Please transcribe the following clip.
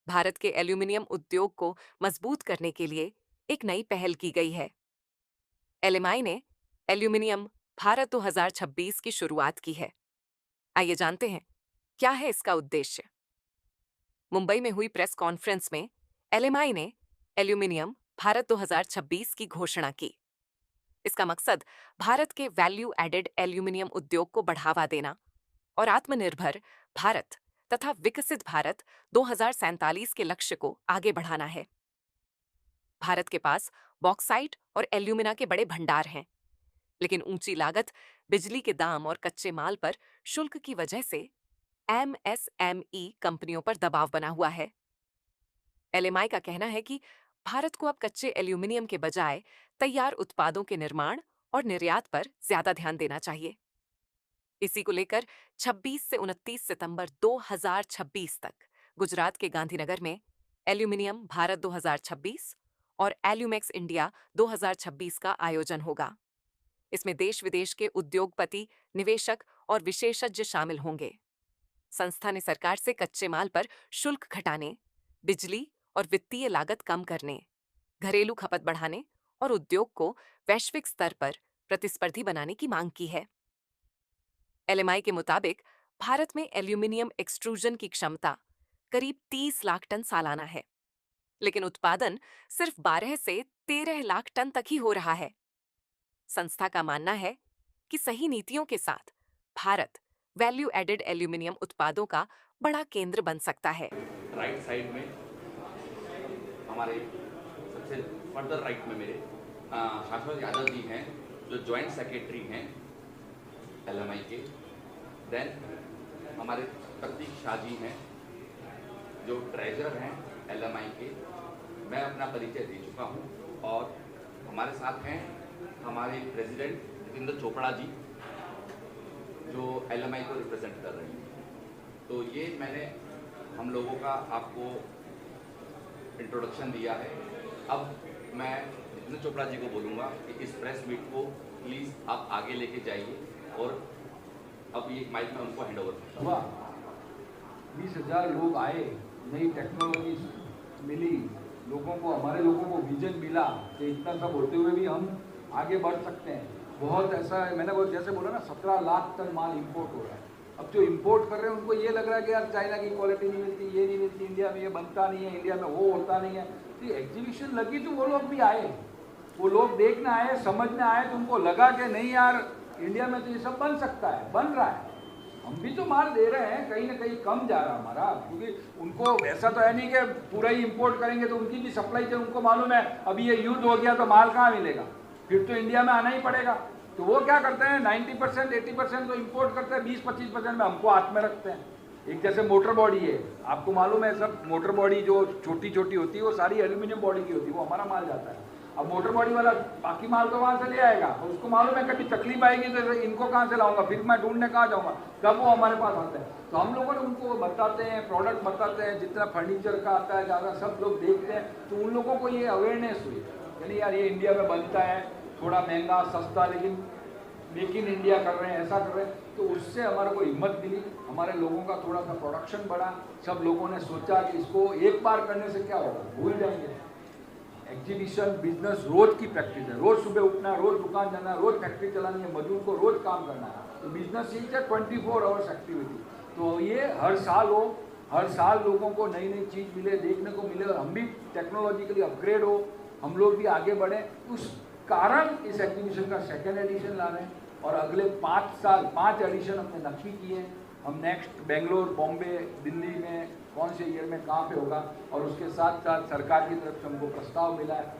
भारत के एल्यूमीनियम उद्योग को मजबूत करने के लिए एक नई पहल की गई है। एलएमआई ने एल्यूमीनियम भारत 2026 की शुरुआत की है। आइए जानते हैं क्या है इसका उद्देश्य। मुंबई में हुई प्रेस कॉन्फ्रेंस में एलएमआई ने एल्यूमीनियम भारत 2026 की घोषणा की। इसका मकसद भारत के वैल्यू एडेड एल्यूमीनियम उद्योग को बढ़ावा देना और आत्मनिर्भर भारत तथा विकसित भारत 2047 के लक्ष्य को आगे बढ़ाना है। भारत के पास बॉक्साइट और एल्यूमिना के बड़े भंडार हैं, लेकिन ऊंची लागत, बिजली के दाम और कच्चे माल पर शुल्क की वजह से एमएसएमई कंपनियों पर दबाव बना हुआ है। एलएमआई का कहना है कि भारत को अब कच्चे एल्यूमीनियम के बजाय तैयार उत्पादों के निर्माण और निर्यात पर ज्यादा ध्यान देना चाहिए। इसी को लेकर 26 से 29 सितंबर 2026 तक गुजरात के गांधीनगर में एल्यूमिनियम भारत 2026 और एल्यूमेक्स इंडिया 2026 का आयोजन होगा। इसमें देश विदेश के उद्योगपति, निवेशक और विशेषज्ञ शामिल होंगे। संस्था ने सरकार से कच्चे माल पर शुल्क घटाने, बिजली और वित्तीय लागत कम करने, घरेलू खपत बढ़ाने और उद्योग को वैश्विक स्तर पर प्रतिस्पर्धी बनाने की मांग की है। एलएमआई के मुताबिक भारत में एल्यूमीनियम एक्सट्रूजन की क्षमता करीब 30 लाख टन सालाना है, लेकिन उत्पादन सिर्फ 12 से 13 लाख टन तक ही हो रहा है। संस्था का मानना है कि सही नीतियों के साथ भारत वैल्यू एडेड एल्यूमीनियम उत्पादों का बड़ा केंद्र बन सकता है। राइट साइड में हमारे सबसे फर्दर राइट में मेरे शाश्वत यादव जी हैं, जो जॉइंट सेक्रेटरी हैं एलएमआई के। देन हमारे प्रतीक शाह जी हैं, जो ट्रेजरर हैं एलएमआई के। मैं अपना परिचय दे चुका हूं और हमारे साथ हैं हमारे प्रेसिडेंट जितेंद्र चोपड़ा जी, जो एलएमआई को रिप्रेजेंट कर रहे हैं। तो ये मैंने हम लोगों का आपको इंट्रोडक्शन दिया है। अब मैं जितेंद्र चोपड़ा जी को बोलूँगा कि इस प्रेस मीट को प्लीज़ आप आगे लेके जाइए, और अब ये माइक में उनको हैंड ओवर करता हूँ। 20,000 लोग आए, नई टेक्नोलॉजी मिली, लोगों को, हमारे लोगों को विजन मिला कि इतना सब होते हुए भी हम आगे बढ़ सकते हैं। बहुत ऐसा है, मैंने वो जैसे बोला ना, 17 लाख टन माल इंपोर्ट हो रहा है। अब जो इंपोर्ट कर रहे हैं उनको ये लग रहा है कि यार चाइना की क्वालिटी नहीं मिलती, ये नहीं मिलती, इंडिया में ये बनता नहीं है, इंडिया में वो होता नहीं है। तो एग्जीबिशन लगी तो वो लोग भी आए, वो लोग देखने आए, समझने आए, तो उनको लगा कि नहीं यार, इंडिया में तो ये सब बन सकता है, बन रहा है। हम भी तो माल दे रहे हैं, कहीं ना कहीं कम जा रहा है हमारा, क्योंकि उनको ऐसा तो है नहीं कि पूरा ही इंपोर्ट करेंगे, तो उनकी भी सप्लाई चेन, उनको मालूम है अभी ये युद्ध हो गया तो माल कहाँ मिलेगा, फिर तो इंडिया में आना ही पड़ेगा। तो वो क्या करते हैं, 90% 80% तो इंपोर्ट करते हैं, 20-25% में हमको हाथ में रखते हैं। एक जैसे मोटर बॉडी है, आपको मालूम है सब, मोटर बॉडी जो छोटी छोटी होती है वो सारी एल्यूमिनियम बॉडी की होती है, वो हमारा माल जाता है। अब मोटर बॉडी वाला बाकी माल तो वहाँ से ले आएगा, और उसको मालूम है कभी तकलीफ आएगी तो इनको कहाँ से लाऊंगा, फिर मैं ढूंढने कहाँ जाऊँगा, तब वो हमारे पास आते हैं। तो हम लोगों ने उनको बताते हैं, प्रोडक्ट बताते हैं, जितना फर्नीचर का आता है ज़्यादा सब लोग देखते हैं, तो उन लोगों को ये अवेयरनेस हुई, यानी यार ये इंडिया में बनता है, थोड़ा महंगा सस्ता, लेकिन मेक इन इंडिया कर रहे हैं, ऐसा कर रहे हैं। तो उससे हमारे को हिम्मत मिली, हमारे लोगों का थोड़ा सा प्रोडक्शन बढ़ा, सब लोगों ने सोचा कि इसको एक बार करने से क्या होगा, भूल जाएंगे। एग्जीबिशन बिजनेस रोज की प्रैक्टिस है, रोज सुबह उठना, रोज दुकान जाना, रोज फैक्ट्री चलानी है, मजदूर को रोज काम करना है। तो बिजनेस इज है 24 आवर्स एक्टिविटी। तो ये हर साल हो, हर साल लोगों को नई नई चीज़ मिले, देखने को मिले, और हम भी टेक्नोलॉजिकली अपग्रेड हो, हम लोग भी आगे बढ़े। उस कारण इस एग्जीबिशन का सेकेंड एडिशन ला रहे हैं, और अगले 5 साल 5 एडिशन हमने नक्की किए हैं। हम नेक्स्ट बेंगलोर, बॉम्बे, दिल्ली में कौन से ईयर में कहाँ पे होगा, और उसके साथ साथ सरकार की तरफ से हमको प्रस्ताव मिला है